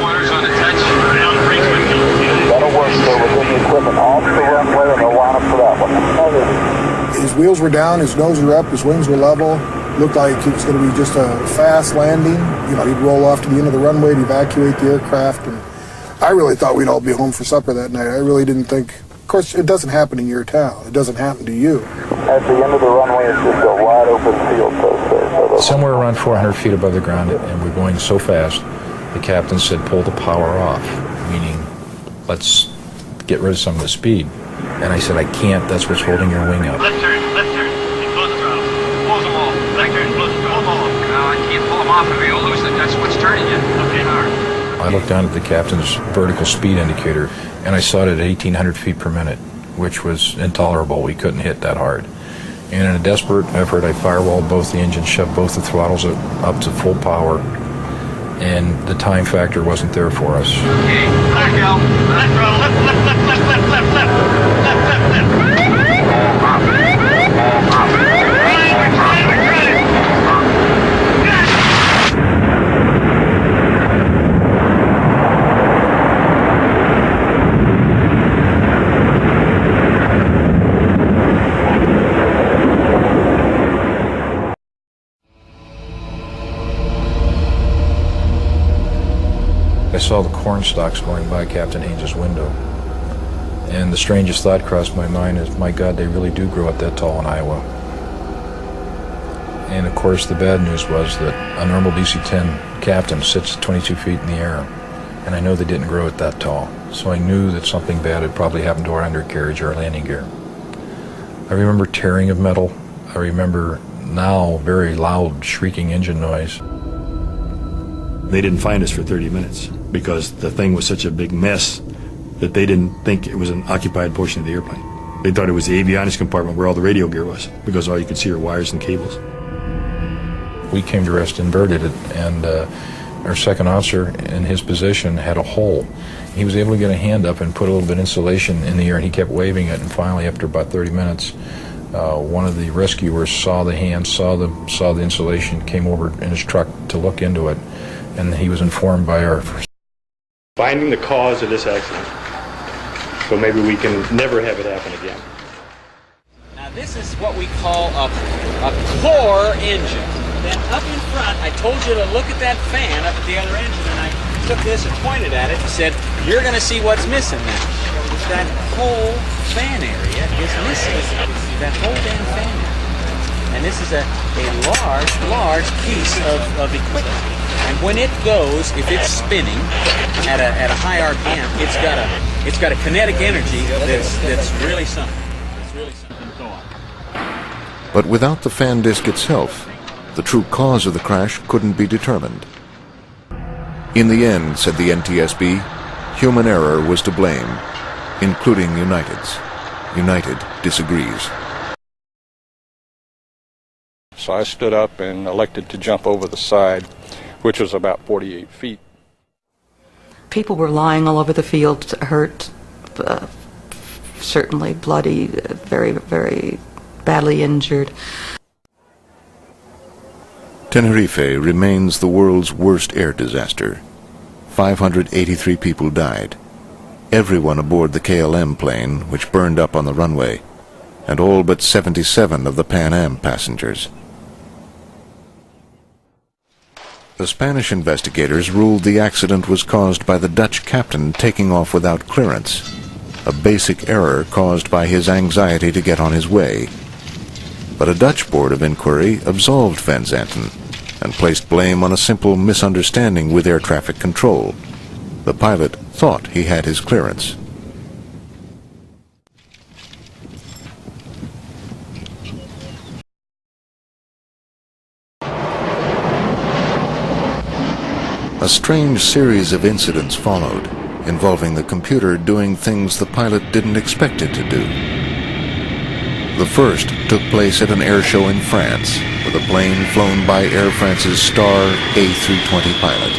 Waters on the touch. That'll work, so we'll get the equipment off the runway and they'll line up for that one. His wheels were down, his nose were up, his wings were level. Looked like it was going to be just a fast landing. You know, he'd roll off to the end of the runway to evacuate the aircraft. And I really thought we'd all be home for supper that night. I really didn't think. Of course, it doesn't happen in your town. It doesn't happen to you. At the end of the runway, it's just a wide open field post there. Somewhere around 400 feet above the ground, and we're going so fast, the captain said, pull the power off, meaning let's get rid of some of the speed. And I said, I can't. That's what's holding your wing up. Left turn. Close the throttle. Close them all. Right turn, close the throttle. Pull them all. No, I can't pull them off if you'll lose it. That's what's turning you. Okay, hard. I looked down at the captain's vertical speed indicator, and I saw it at 1,800 feet per minute, which was intolerable. We couldn't hit that hard. And in a desperate effort, I firewalled both the engines, shoved both the throttles up to full power, and the time factor wasn't there for us. Okay, back out. Left throttle. I saw the corn stalks going by Captain Haynes' window. And the strangest thought crossed my mind is, my God, they really do grow up that tall in Iowa. And of course, the bad news was that a normal DC-10 captain sits 22 feet in the air. And I know they didn't grow it that tall. So I knew that something bad had probably happened to our undercarriage or our landing gear. I remember tearing of metal. I remember now very loud shrieking engine noise. They didn't find us for 30 minutes because the thing was such a big mess that they didn't think it was an occupied portion of the airplane. They thought it was the avionics compartment where all the radio gear was, because all you could see were wires and cables. We came to rest inverted, and our second officer in his position had a hole. He was able to get a hand up and put a little bit of insulation in the air, and he kept waving it, and finally, after about 30 minutes, one of the rescuers saw the hand, saw the insulation, came over in his truck to look into it, and he was informed by our... Finding the cause of this accident, so maybe we can never have it happen again. Now this is what we call a core engine. Then up in front, I told you to look at that fan up at the other engine, and I took this and pointed at it and said, you're going to see what's missing now. That whole fan area is missing. That whole damn fan area. And this is a large piece of equipment. And when it goes, if it's spinning at a high RPM, it's got a kinetic energy that's really something. It's really something to go on. But without the fan disc itself, the true cause of the crash couldn't be determined. In the end, said the NTSB, human error was to blame, including United's. United disagrees. So I stood up and elected to jump over the side, which was about 48 feet. People were lying all over the field, hurt, certainly bloody, very, very badly injured. Tenerife remains the world's worst air disaster. 583 people died. Everyone aboard the KLM plane, which burned up on the runway, and all but 77 of the Pan Am passengers. The Spanish investigators ruled the accident was caused by the Dutch captain taking off without clearance, a basic error caused by his anxiety to get on his way. But a Dutch board of inquiry absolved Van Zanten and placed blame on a simple misunderstanding with air traffic control. The pilot thought he had his clearance. A strange series of incidents followed, involving the computer doing things the pilot didn't expect it to do. The first took place at an air show in France, with a plane flown by Air France's star A320 pilot.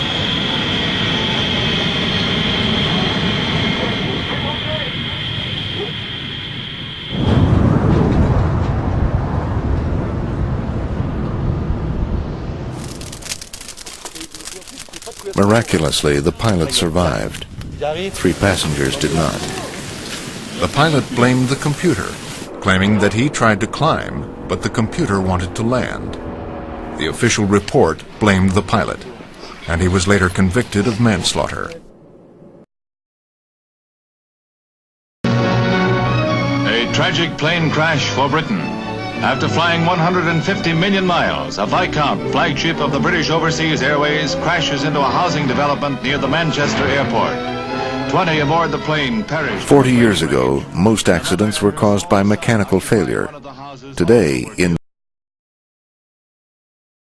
Miraculously, the pilot survived. 3 passengers did not. The pilot blamed the computer, claiming that he tried to climb, but the computer wanted to land. The official report blamed the pilot, and he was later convicted of manslaughter. A tragic plane crash for Britain. After flying 150 million miles, a Viscount, flagship of the British Overseas Airways, crashes into a housing development near the Manchester airport. 20 aboard the plane perished. 40 years ago, most accidents were caused by mechanical failure. Today, in